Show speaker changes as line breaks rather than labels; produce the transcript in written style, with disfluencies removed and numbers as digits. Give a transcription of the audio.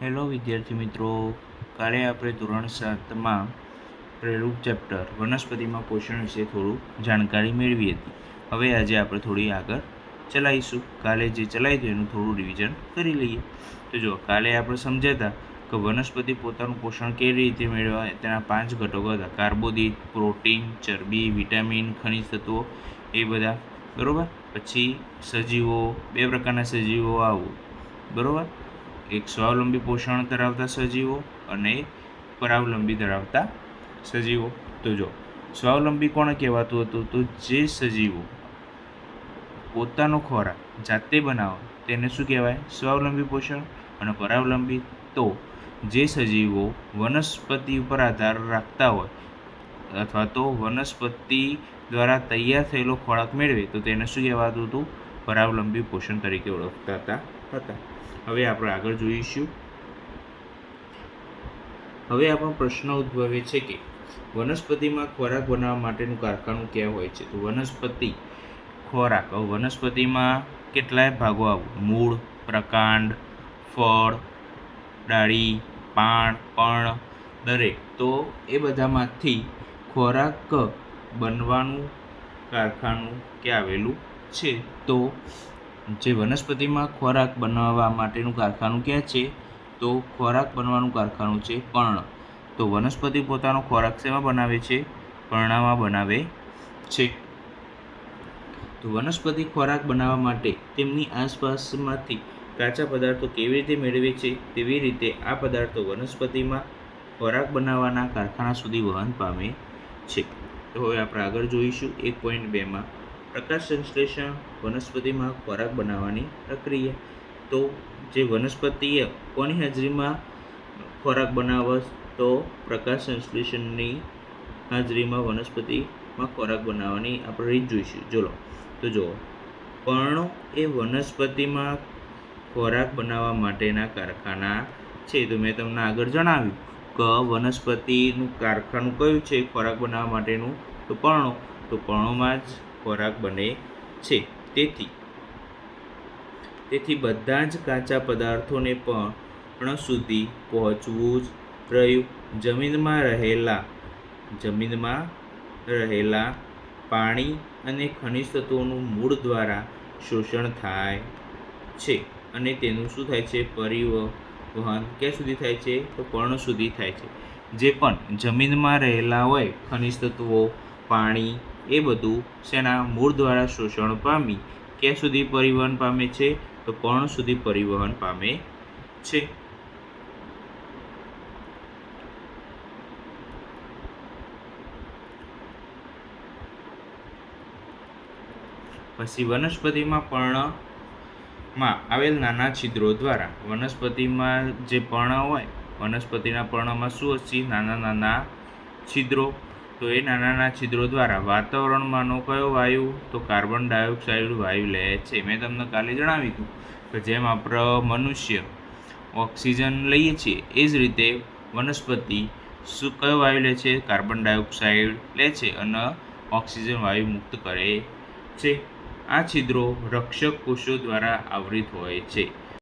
Hello વિદ્યાર્થી મિત્રો, કાલે આપણે ધોરણ 7માં પ્રયોગ ચેપ્ટર વનસ્પતિમાં પોષણ વિશે થોડું જાણકારી મેળવી હતી. હવે આજે આપણે થોડી આગળ ચલાવીશું. કાલે જે ચલાવી હતું એનું થોડું રિવિઝન કરી લઈએ. તો જો કાલે આપણે સમજ્યા હતા કે વનસ્પતિ પોતાનું પોષણ કેવી રીતે મેળવવા તેના 5 ઘટકો હતા: કાર્બોદિત, પ્રોટીન, ચરબી, વિટામિન, ખનિજ તત્વો એ બધા, બરાબર. પછી સજીવો, 2 પ્રકારના સજીવો આવું, બરાબર. એક સ્વાવલંબી પોષણ ધરાવતા સજીવો અને પરાવલંબી ધરાવતા સજીવો. તો જો સ્વાવલંબી કોને કહેવાતું હતું? તો જે સજીવો પોતાનો ખોરાક જાતે બનાવે તેને શું કહેવાય? સ્વાવલંબી પોષણ. અને પરાવલંબી તો જે સજીવો વનસ્પતિ ઉપર આધાર રાખતા હોય અથવા તો વનસ્પતિ દ્વારા તૈયાર થયેલો ખોરાક મેળવે તો તેને શું કહેવાતું હતું? પરાવલંબી પોષણ તરીકે ઓળખતા હતા. હવે આપણે આગળ જોઈશું. હવે આપણો પ્રશ્ન ઉદ્ભવે છે કે વનસ્પતિમાં ખોરાક બનાવવા માટેનું કારખાનું ક્યાં હોય છે? તો વનસ્પતિ ખોરાક, વનસ્પતિમાં કેટલાય ભાગો આવે: મૂળ, પ્રકાંડ, ફળ, ડાળી, પાન, પર્ણ, દરેક. તો એ બધામાંથી ખોરાક બનવાનું કારખાનું ક્યાં આવેલું છે? તો જે વનસ્પતિમાં ખોરાક બનાવવા માટેનું કારખાનું ક્યાં છે? તો ખોરાક બનવાનું કારખાનું છે પર્ણ. તો વનસ્પતિ પોતાનો ખોરાક શેમાં બનાવે છે? પર્ણમાં બનાવે છે. તો વનસ્પતિ ખોરાક બનાવવા માટે તેમની આસપાસમાંથી કાચા પદાર્થો કેવી રીતે મેળવે છે? તેવી રીતે આ પદાર્થો વનસ્પતિમાં ખોરાક બનાવવાના કારખાના સુધી વહન પામે છે. તો હવે આપણે આગળ જોઈશું 1.2માં પ્રકાશ સંશ્લેષણ વનસ્પતિમાં ખોરાક બનાવવાની પ્રક્રિયા. તો જે વનસ્પતિએ કોની હાજરીમાં ખોરાક બનાવે? તો પ્રકાશ સંશ્લેષણની હાજરીમાં વનસ્પતિમાં ખોરાક બનાવવાની આપણે રીત જોઈશું. ચલો તો જુઓ, પર્ણો એ વનસ્પતિમાં ખોરાક બનાવવા માટેના કારખાના છે. તો મેં તમને આગળ જણાવ્યું કે વનસ્પતિનું કારખાનું કયું છે ખોરાક બનાવવા માટેનું? તો પર્ણો. તો પર્ણોમાં જ ખોરાક બને છે. તેથી બધા જ કાચા પદાર્થોને પર્ણ સુધી પહોંચવું જ રહ્યું. જમીનમાં રહેલા પાણી અને ખનિજ તત્વોનું મૂળ દ્વારા શોષણ થાય છે અને તેનું શું થાય છે? પરિવહન ક્યાં સુધી થાય છે? તો પર્ણ સુધી થાય છે. જે પણ જમીનમાં રહેલા હોય ખનિજ તત્વો, પાણી, એ બધું શેના મૂળ દ્વારા શોષણ પામી ક્યાં સુધી પરિવહન પામે છે? તો પર્ણ સુધી પરિવહન પામે છે. પછી વનસ્પતિમાં પર્ણમાં આવેલ નાના છિદ્રો દ્વારા વનસ્પતિમાં જે પર્ણ હોય, વનસ્પતિના પર્ણમાં શું હશે? નાના છિદ્રો. તો એ નાના છિદ્રો દ્વારા વાતાવરણમાંનો કયો વાયુ? તો કાર્બન ડાયોક્સાઇડ વાયુ લે છે. મેં તમને કાલે જણાવ્યું હતું કે જેમ આપણે મનુષ્ય ઓક્સિજન લઈએ છીએ એ જ રીતે વનસ્પતિ કયો વાયુ લે છે? કાર્બન ડાયોક્સાઇડ લે છે અને ઓક્સિજન વાયુ મુક્ત કરે છે. આ છિદ્રો રક્ષક કોષો દ્વારા આવૃત હોય છે.